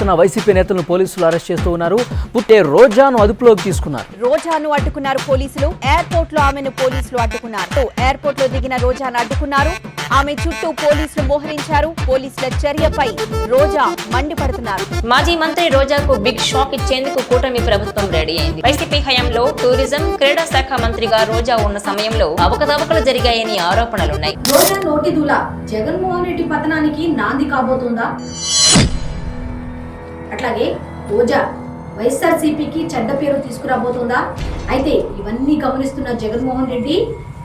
చేస్తున్న వైసీపీ నేతలను పోలీసులు అరెస్ట్ చేస్తూ ఉన్నారు. పుట్టే రోజాను అదుపులోకి తీసుకున్నారు. రోజాను అడ్డుకున్నారు పోలీసులు. ఎయిర్పోర్ట్ లో ఆమెను పోలీసులు అడ్డుకున్నారు. ఎయిర్పోర్ట్ లో దిగిన రోజాను అడ్డుకున్నారు. ఆమె చుట్టూ పోలీసులు మోహరించారు. పోలీసుల చర్యపై రోజా మండిపడుతున్నారు. మాజీ మంత్రి రోజాకు బిగ్ షాక్ ఇచ్చేందుకు కూటమి ప్రభుత్వం రెడీ అయింది. వైసీపీ హయాంలో టూరిజం, క్రీడా శాఖ మంత్రిగా రోజా ఉన్న సమయంలో అవకతవకలు జరిగాయని ఆరోపణలున్నాయి. రోజా నోటి దూల జగన్మోహన్ రెడ్డి పతనానికి నాంది కాబోతుందా? అట్లాగే రోజా వైఎస్ఆర్సీపీకి చెడ్డ పేరు తీసుకురాబోతుందా? అయితే ఇవన్నీ గమనిస్తున్న జగన్మోహన్ రెడ్డి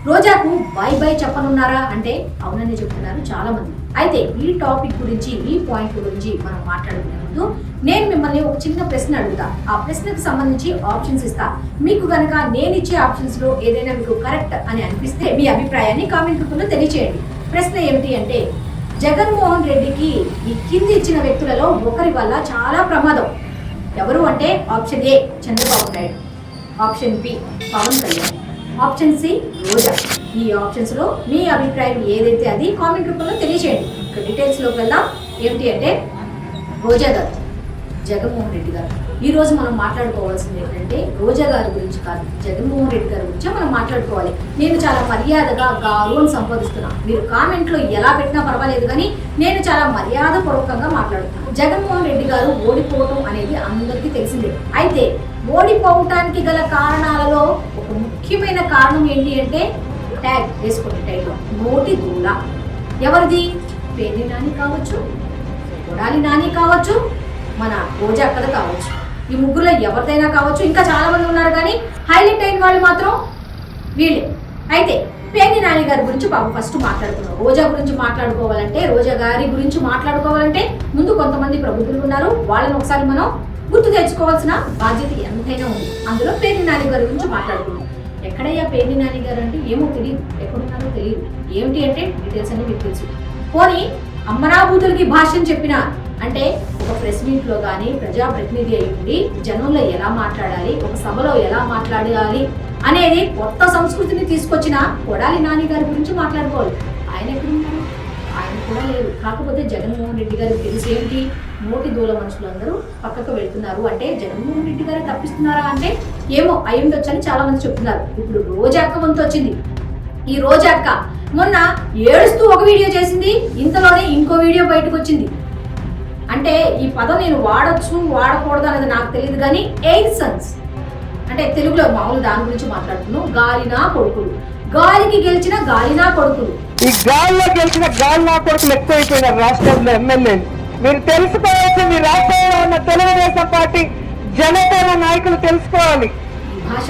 రోజాకు బై బై చెప్పనున్నారా అంటే అవునని చెప్తున్నారు చాలా మంది. అయితే ఈ టాపిక్ గురించి, ఈ పాయింట్ గురించి మనం మాట్లాడుకునే ముందు నేను మిమ్మల్ని ఒక చిన్న ప్రశ్న అడుగుతా. ఆ ప్రశ్నకు సంబంధించి ఆప్షన్స్ ఇస్తా. మీకు కనుక నేను ఇచ్చే ఆప్షన్స్ లో ఏదైనా మీకు కరెక్ట్ అని అనిపిస్తే మీ అభిప్రాయాన్ని కామెంట్ రూపంలో తెలియచేయండి. ప్రశ్న ఏమిటి అంటే, జగన్మోహన్ రెడ్డికి ఈ కింది ఇచ్చిన వ్యక్తులలో ఒకరి వల్ల చాలా ప్రమాదం. ఎవరు అంటే option A Chandrababu Naidu, option B Pawan Kalyan, option C Roja. ఈ ఆప్షన్స్ లో మీ అభిప్రాయం ఏదైతే అది కామెంట్ రూపంలో తెలియచేయండి. ఇక డీటెయిల్స్ లోకి వెళ్దాం. ఏమిటి అంటే, రోజా గారు, జగన్మోహన్ రెడ్డి గారు. ఈ రోజు మనం మాట్లాడుకోవాల్సింది ఏంటంటే రోజా గారి గురించి కాదు, జగన్మోహన్ రెడ్డి గారి గురించే మనం మాట్లాడుకోవాలి. నేను చాలా మర్యాదగా గారు అని సంబోధిస్తున్నా. మీరు కామెంట్ లో ఎలా పెట్టినా పర్వాలేదు, కానీ నేను చాలా మర్యాద పూర్వకంగా మాట్లాడుతున్నాను. జగన్మోహన్ రెడ్డి గారు ఓడిపోవటం అనేది అందరికీ తెలిసిందే. అయితే ఓడిపోవటానికి గల కారణాలలో ఒక ముఖ్యమైన కారణం ఏంటి అంటే, ట్యాగ్ వేసుకోండి టైట్లో, నోటి దూల. ఎవరిది? పేర్ని నాని కావచ్చు, కొడాలి నాని కావచ్చు, మన రోజా అక్కడ కావచ్చు. ఈ ముగ్గురులో ఎవరిదైనా కావచ్చు, ఇంకా చాలా మంది ఉన్నారు, కానీ హైలైట్ అయిన వాళ్ళు మాత్రం వీళ్ళే. అయితే పేర్ని నాని గారి గురించి బాబు ఫస్ట్ మాట్లాడుతున్నాం. రోజా గురించి మాట్లాడుకోవాలంటే, రోజా గారి గురించి మాట్లాడుకోవాలంటే ముందు కొంతమంది ప్రబుద్ధులు ఉన్నారు. వాళ్ళని ఒకసారి మనం గుర్తు తెచ్చుకోవాల్సిన బాధ్యత ఎంతైనా ఉంది. అందులో పేర్ని నాని గారి గురించి మాట్లాడుకున్నాం. ఎక్కడయ్యా పేర్ని నాని గారు అంటే ఏమో తెలియదు, ఎక్కడున్నారో తెలియదు. ఏమిటి అంటే డీటెయిల్స్ అన్ని మీకు తెలుసు. పోనీ అమ్మరాభూతులకి భాష్యం చెప్పిన అంటే ఒక ప్రెస్ మీట్ లో కానీ ప్రజాప్రతినిధి అయి ఉండి జనంలో ఎలా మాట్లాడాలి, ఒక సభలో ఎలా మాట్లాడాలి అనేది కొత్త సంస్కృతిని తీసుకొచ్చిన కొడాలి నాని గారి గురించి మాట్లాడుకోవాలి. ఆయన ఎక్కడున్నారు? ఆయన కూడా లేరు. కాకపోతే జగన్మోహన్ రెడ్డి గారికి తెలిసి ఏంటి, నోటి దూల మనుషులందరూ పక్కకు వెళ్తున్నారు అంటే జగన్మోహన్ రెడ్డి గారు తప్పిస్తున్నారా అంటే ఏమో అయ్యుండొచ్చని చాలా మంది చెప్తున్నారు. ఇప్పుడు రోజా అక్క వంతు వచ్చింది. ఈ రోజా అక్క మొన్న ఏడుస్తూ ఒక వీడియో చేసింది, ఇంతలోనే ఇంకో వీడియో బయటకు వచ్చింది. అంటే ఈ పదం నేను వాడచ్చు వాడకూడదు అనేది నాకు తెలియదు, కానీ ఎయిట్ సన్స్ అంటే తెలుగులో మామూలు దాని గురించి మాట్లాడుతున్నాను. గాలినా కొడుకులు, గాలికి గెలిచిన గాలినా కొడుకులు. ఈ గాల్లో గెలిచిన గాలినా కొడుకులు ఎక్కువైపోయినారు రాష్ట్రంలో ఎమ్మెల్యేలు. మీరు తెలుసుకోవాల్సి, మీ రాష్ట్రంలో ఉన్న తెలుగుదేశం పార్టీ జనసేన నాయకులు తెలుసుకోవాలి. ఈ భాష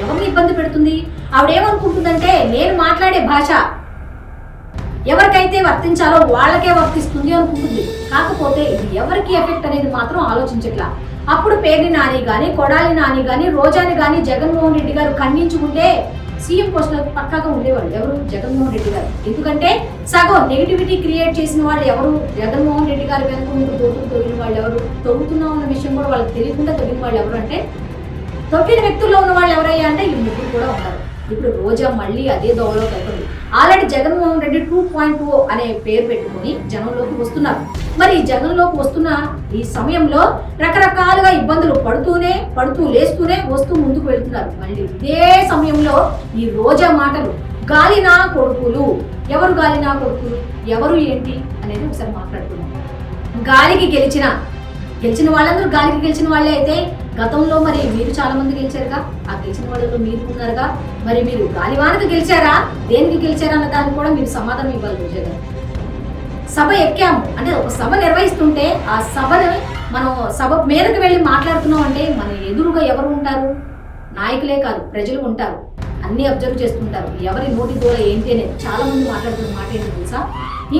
ఎవరిని ఇబ్బంది పెడుతుంది? ఆవిడేమనుకుంటుందంటే నేను మాట్లాడే భాష ఎవరికైతే వర్తించాలో వాళ్ళకే వర్తిస్తుంది అనుకుంటుంది. కాకపోతే ఇది ఎవరికి ఎఫెక్ట్ అనేది మాత్రం ఆలోచించట్లా. అప్పుడు పేర్ని నాని కానీ, కొడాలి నాని కానీ, రోజాని కానీ జగన్మోహన్ రెడ్డి గారు ఖండించుకుంటే సీఎం పోస్ట్ పక్కాగా ఉండేవాళ్ళు. ఎవరు? జగన్మోహన్ రెడ్డి గారు. ఎందుకంటే సగం నెగిటివిటీ క్రియేట్ చేసిన వాళ్ళు ఎవరు? జగన్మోహన్ రెడ్డి గారు వెనుక ముందు తొగిన వాళ్ళు ఎవరు? తొగుతున్నాం అన్న విషయం కూడా వాళ్ళకి తెలియకుండా తొగిన వాళ్ళు ఎవరు అంటే, తొక్కిన వ్యక్తుల్లో ఉన్న వాళ్ళు ఎవరయ్యా అంటే ఈ ముగ్గురు కూడా ఉన్నారు. ఇప్పుడు రోజా మళ్ళీ అదే దోవలో కలుపుతుంది. ఆల్రెడీ జగన్మోహన్ రెడ్డి 2.0 అనే పేరు పెట్టుకుని జనంలోకి వస్తున్నారు. మరి జనంలోకి వస్తున్న ఈ సమయంలో రకరకాలుగా ఇబ్బందులు పడుతూ లేస్తూనే వస్తూ ముందుకు వెళ్తున్నారు. మళ్ళీ ఇదే సమయంలో ఈ రోజా మాటలు గాలినా కొడుకులు. ఎవరు గాలినా కొడుకులు? ఎవరు ఏంటి అనేది ఒకసారి మాట్లాడుకున్నాం. గాలికి గెలిచిన వాళ్ళందరూ గాలికి గెలిచిన వాళ్ళే అయితే గతంలో మరి మీరు చాలా మంది గెలిచారుగా, ఆ గెలిచిన వాళ్ళలో మీరు ఉన్నారుగా. మరి మీరు గాలివానకు గెలిచారా, దేనికి గెలిచారా అన్న దానికి కూడా మీరు సమాధానం ఇవ్వాలి. రోజా గారు సభ ఎక్కాము అంటే ఒక సభ నిర్వహిస్తుంటే ఆ సభను మనం సభ మీదకి వెళ్ళి మాట్లాడుతున్నాం అంటే మన ఎదురుగా ఎవరు ఉంటారు? నాయకులే కాదు, ప్రజలు ఉంటారు. అన్ని అబ్జర్వ్ చేస్తుంటారు. ఎవరి నోటి దూల ఏంటి అనేది చాలా మంది మాట్లాడుతున్న మాట ఏంటి తెలుసా?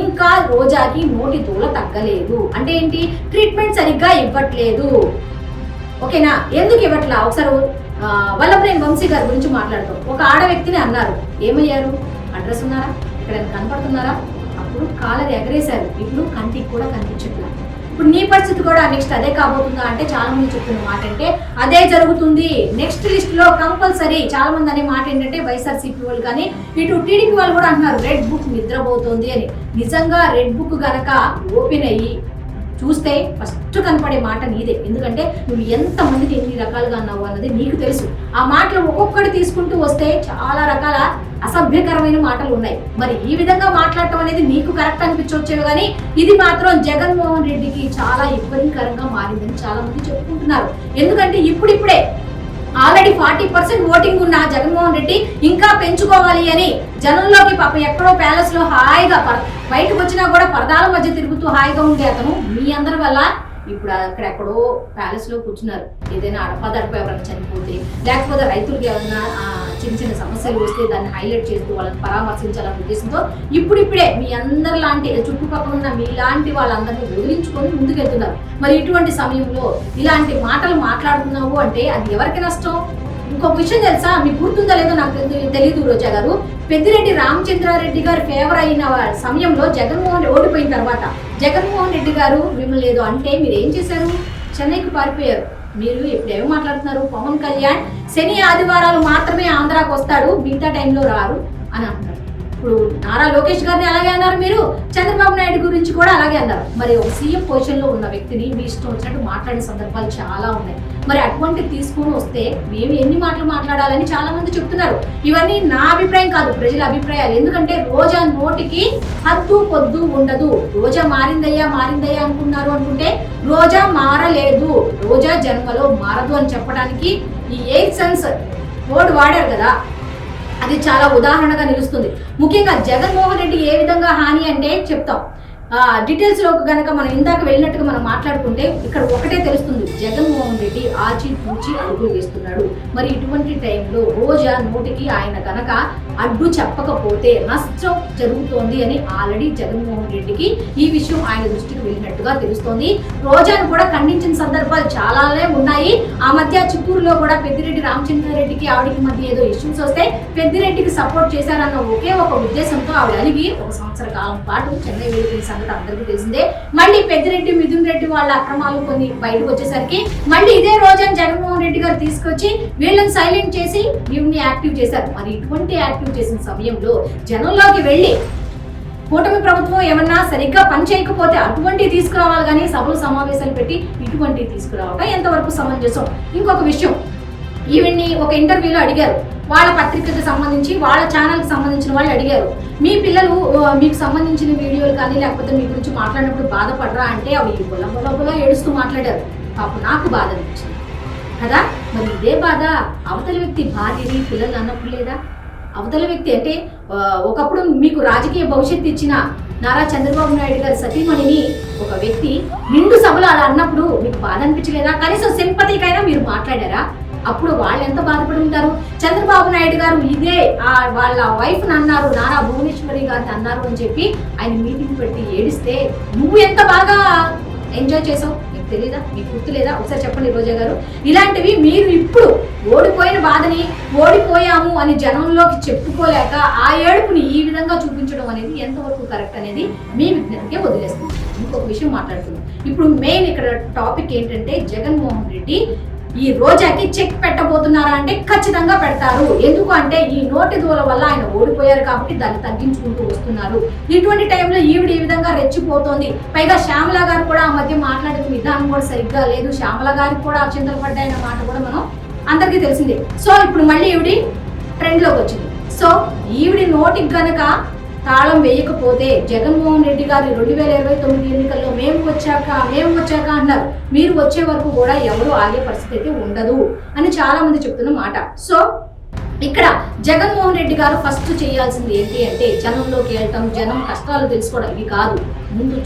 ఇంకా రోజాకి నోటి దూల తగ్గలేదు అంటే ఏంటి? ట్రీట్మెంట్ సరిగ్గా ఇవ్వట్లేదు. ఓకేనా? ఎందుకు ఇవ్వట్లా? ఒకసారి వల్లభనేని వంశీ గారి గురించి మాట్లాడతాం. ఒక ఆడ వ్యక్తిని అన్నారు, ఏమయ్యారు? అడ్రస్ ఉన్నారా? ఇక్కడ కనపడుతున్నారా? అప్పుడు కాలర్ ఎగరేశారు. ఇప్పుడు కంటికి కూడా కనిపించట్లా. ఇప్పుడు నీ పరిస్థితి కూడా నెక్స్ట్ అదే కాబోతుందా అంటే చాలా మంది చెప్తున్న మాట అంటే అదే జరుగుతుంది. నెక్స్ట్ లిస్ట్ లో కంపల్సరీ చాలా మంది అనే మాట ఏంటంటే వైఎస్ఆర్సీపీ వాళ్ళు కానీ ఇటు టీడీపీ వాళ్ళు కూడా అంటున్నారు రెడ్ బుక్ నిద్రపోతుంది అని. నిజంగా రెడ్ బుక్ గనక ఓపెన్ అయ్యి చూస్తే ఫస్ట్ కనపడే మాట నీదే. ఎందుకంటే నువ్వు ఎంతమందికి ఎన్ని రకాలుగా అన్నావు అన్నది నీకు తెలుసు. ఆ మాటలు ఒక్కొక్కటి తీసుకుంటూ వస్తే చాలా రకాల అసభ్యకరమైన మాటలు ఉన్నాయి. మరి ఈ విధంగా మాట్లాడటం అనేది నీకు కరెక్ట్ అనిపించవచ్చేవి, కానీ ఇది మాత్రం జగన్మోహన్ రెడ్డికి చాలా ఇబ్బందికరంగా మారిందని చాలా మంది చెప్పుకుంటున్నారు. ఎందుకంటే ఇప్పుడిప్పుడే ఆల్రెడీ 40% ఓటింగ్ ఉన్న జగన్మోహన్ రెడ్డి ఇంకా పెంచుకోవాలి అని జనంలోకి పాప ఎక్కడో ప్యాలెస్ లో హాయిగా బయటకు వచ్చినా కూడా పరదాల మధ్య తిరుగుతూ హాయిగా ఉండే అతను మీ అందరి వల్ల ఇప్పుడు అక్కడెక్కడో ప్యాలెస్ లో కూర్చున్నారు. ఏదైనా అడపదడప ఎవరైనా చనిపోతే, లేకపోతే రైతులకి ఏమైనా చిన్న చిన్న సమస్యలు వస్తే దాన్ని హైలైట్ చేస్తూ వాళ్ళని పరామర్శించాలనే ఉద్దేశంతో ఇప్పుడిప్పుడే మీ అందరి లాంటి చుట్టుపక్కల ఉన్న మీలాంటి వాళ్ళందరినీ వదిలించుకొని ముందుకెళ్తున్నారు. మరి ఇటువంటి సమయంలో ఇలాంటి మాటలు మాట్లాడుతున్నావు అంటే అది ఎవరికి నష్టం? ఇంకొక విషయం తెలుసా, మీకు గుర్తుందో లేదో నాకు తెలియదు రోజా గారు, పెద్దిరెడ్డి రామచంద్రారెడ్డి గారు ఫేవర్ అయిన సమయంలో జగన్మోహన్ ఓడిపోయిన తర్వాత జగన్మోహన్ రెడ్డి గారు మిమ్మల్ని ఏదో అంటే మీరు ఏం చేశారు? చెన్నైకి పారిపోయారు. మీరు ఇప్పుడు ఏమో మాట్లాడుతున్నారు, పవన్ కళ్యాణ్ శని ఆదివారాలు మాత్రమే ఆంధ్రాకి వస్తాడు, మిగతా టైంలో రారు అని అంటున్నారు. ఇప్పుడు నారా లోకేష్ గారిని అలాగే అన్నారు, మీరు చంద్రబాబు నాయుడు గురించి కూడా అలాగే అన్నారు. మరి ఒక సీఎం పొజిషన్ లో ఉన్న వ్యక్తిని మీ ఇష్టం వచ్చినట్టు మాట్లాడిన సందర్భాలు చాలా ఉన్నాయి. మరి అటువంటి తీసుకుని వస్తే మేము ఎన్ని మాటలు మాట్లాడాలని చాలా మంది చెప్తున్నారు. ఇవన్నీ నా అభిప్రాయం కాదు, ప్రజల అభిప్రాయాలు. ఎందుకంటే రోజా నోటికి హద్దు పొద్దు ఉండదు. రోజా మారిందయ్యా అనుకున్నారు అనుకుంటే రోజా మారలేదు, రోజా జన్మలో మారదు అని చెప్పడానికి ఈ 8 సెన్స్ వర్డ్ వాడారు కదా, అది చాలా ఉదాహరణగా నిలుస్తుంది. ముఖ్యంగా జగన్మోహన్ రెడ్డి ఏ విధంగా హాని అంటే చెప్తాం. డీటెయిల్స్ లో కనుక మనం ఇందాక వెళ్ళినట్టుగా మనం మాట్లాడుకుంటే ఇక్కడ ఒకటే తెలుస్తుంది, జగన్మోహన్ రెడ్డి ఆచితూచి అడుగులు వేస్తున్నాడు. మరి ఇటువంటి టైంలో రోజా నోటికి ఆయన కనుక అడ్డు చెప్పకపోతే నష్టం జరుగుతోంది అని ఆల్రెడీ జగన్మోహన్ రెడ్డికి ఈ విషయం ఆయన దృష్టికి వెళ్ళినట్టుగా తెలుస్తోంది. రోజాను కూడా ఖండించిన సందర్భాలు చాలానే ఉన్నాయి. ఆ మధ్య చిత్తూరులో కూడా పెద్దిరెడ్డి రామచంద్రారెడ్డికి ఆవిడకి మధ్య ఏదో ఇష్యూస్ వస్తే పెద్దిరెడ్డికి సపోర్ట్ చేశారన్న ఒకే ఒక ఉద్దేశంతో ఆవిడ అలిగి 1 సంవత్సర కాలం పాటు చెన్నై వెళ్ళిపోయిన సంగతి అందరికీ తెలిసిందే. మళ్ళీ పెద్దిరెడ్డి మిథున్ రెడ్డి వాళ్ళ అక్రమాలు కొన్ని బయటకు వచ్చేసరికి మళ్ళీ ఇదే రోజాను జగన్మోహన్ రెడ్డి గారు తీసుకొచ్చి వీళ్ళని సైలెంట్ చేసి వీళ్ళని యాక్టివ్ చేశారు. మరి ఇటువంటి యాక్టివ్ చేసిన సమయంలో జనంలోకి వెళ్ళి కూటమి ప్రభుత్వం ఏమన్నా సరిగ్గా పని చేయకపోతే అటువంటివి తీసుకురావాలి, కానీ సభలు సమావేశాలు పెట్టి ఇటువంటివి తీసుకురావడం ఎంతవరకు సమంజసం? ఇంకొక విషయం, ఈవిడ్ని ఒక ఇంటర్వ్యూలో అడిగారు, వాళ్ళ పత్రికకు సంబంధించి వాళ్ళ ఛానల్కి సంబంధించిన వాళ్ళు అడిగారు, మీ పిల్లలు మీకు సంబంధించిన వీడియోలు కానీ లేకపోతే మీ గురించి మాట్లాడినప్పుడు బాధపడరా అంటే అవి బొలబొలబొలా ఏడుస్తూ మాట్లాడారు. పాపం నాకు బాధ అనిపించింది కదా. మరి ఇదే బాధ అవతల వ్యక్తి భార్యని పిల్లలు అన్నప్పుడు లేదా? అవతల వ్యక్తి అంటే ఒకప్పుడు మీకు రాజకీయ భవిష్యత్తు ఇచ్చిన నారా చంద్రబాబు నాయుడు గారి సతీమణిని ఒక వ్యక్తి నిండు సభలో అలా అన్నప్పుడు మీకు బాధ అనిపించలేదా? కనీసం సింపతికైనా మీరు మాట్లాడారా? అప్పుడు వాళ్ళు ఎంత బాధపడి ఉంటారు? చంద్రబాబు నాయుడు గారు ఇదే వాళ్ళ వైఫ్ అన్నారు, నారా భువనేశ్వరి గారిని అన్నారు అని చెప్పి ఆయన మీటింగ్ పెట్టి ఏడిస్తే నువ్వు ఎంత బాగా ఎంజాయ్ చేసావు మీకు తెలీదా? మీకు గుర్తులేదా? ఒకసారి చెప్పండి రోజా గారు. ఇలాంటివి మీరు ఇప్పుడు ఓడిపోయిన బాధని ఓడిపోయాము అని జనంలోకి చెప్పుకోలేక ఆ ఏడుపుని ఈ విధంగా చూపించడం అనేది ఎంతవరకు కరెక్ట్ అనేది మీ విజ్ఞతకే వదిలేస్తుంది. ఇంకొక విషయం మాట్లాడుతున్నాం. ఇప్పుడు మెయిన్ ఇక్కడ టాపిక్ ఏంటంటే జగన్మోహన్ రెడ్డి ఈ రోజాకి చెక్ పెట్టబోతున్నారా అంటే ఖచ్చితంగా పెడతారు. ఎందుకు అంటే ఈ నోటి దూల వల్ల ఆయన ఓడిపోయారు కాబట్టి దాన్ని తగ్గించుకుంటూ వస్తున్నారు. ఇటువంటి టైంలో ఈవిడ ఈ విధంగా రెచ్చిపోతోంది. పైగా శ్యామల గారు కూడా ఆ మధ్య మాట్లాడిన విధానం కూడా సరిగ్గా లేదు. శ్యామల గారికి కూడా అక్షంతలు పడ్డాయన్న మాట కూడా మనం అందరికీ తెలిసిందే. సో ఇప్పుడు మళ్ళీ ఈవిడి ట్రెండ్ లోకి వచ్చింది. సో ఈవిడి నోటికి గనక తాళం వేయకపోతే జగన్మోహన్ రెడ్డి గారు 2029 ఎన్నికల్లో మేము వచ్చాక అన్నారు. మీరు వచ్చే వరకు కూడా ఎవరు ఆగే పరిస్థితి అయితే ఉండదు అని చాలా మంది చెప్తున్న మాట. సో ఇక్కడ జగన్మోహన్ రెడ్డి గారు ఫస్ట్ చేయాల్సింది ఏంటి అంటే జనంలోకి వెళ్ళటం, జనం కష్టాలు తెలుసుకోవడం. ఇవి కాదు, ముందు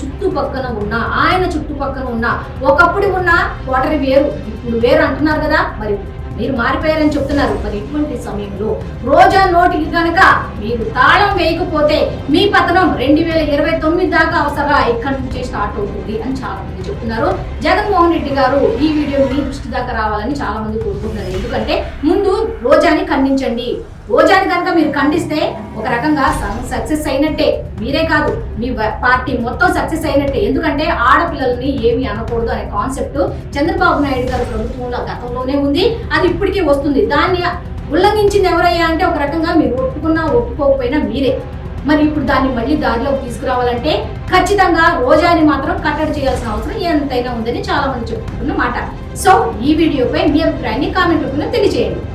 ఆయన చుట్టుపక్కన ఉన్న ఒకప్పుడు ఉన్న కోటరి వేరు ఇప్పుడు వేరు అంటున్నారు కదా, మరి మీరు మారిపోయారని చెప్తున్నారు. మరి ఇటువంటి సమయంలో రోజా నోటికి కనుక మీరు తాళం వేయకపోతే మీ పతనం 2029 దాకా అవసరంగా ఇక్కడి నుంచే స్టార్ట్ అవుతుంది అని చాలా మంది చెప్తున్నారు. జగన్మోహన్ రెడ్డి గారు ఈ వీడియో మీ దృష్టి దాకా రావాలని చాలా మంది కోరుకుంటున్నారు. ఎందుకంటే ముందు రోజాని ఖండించండి. రోజాని కనుక మీరు ఖండిస్తే ఒక రకంగా సక్సెస్ అయినట్టే. మీరే కాదు, మీ పార్టీ మొత్తం సక్సెస్ అయినట్టే. ఎందుకంటే ఆడపిల్లల్ని ఏమి అనకూడదు అనే కాన్సెప్ట్ చంద్రబాబు నాయుడు గారి ప్రభుత్వంలో గతంలోనే ఉంది, అది ఇప్పటికీ వస్తుంది. దాన్ని ఉల్లంఘించింది ఎవరయ్యా అంటే ఒక రకంగా మీరు ఒప్పుకున్నా ఒప్పుకోకపోయినా మీరే. మరి ఇప్పుడు దాన్ని మళ్ళీ దారిలోకి తీసుకురావాలంటే ఖచ్చితంగా రోజాని మాత్రం కట్టడి చేయాల్సిన అవసరం ఎంతైనా ఉందని చాలా మంది చెప్పుకుంటున్న మాట. సో ఈ వీడియోపై మీ అభిప్రాయాన్ని కామెంట్ రూపంలో తెలియజేయండి.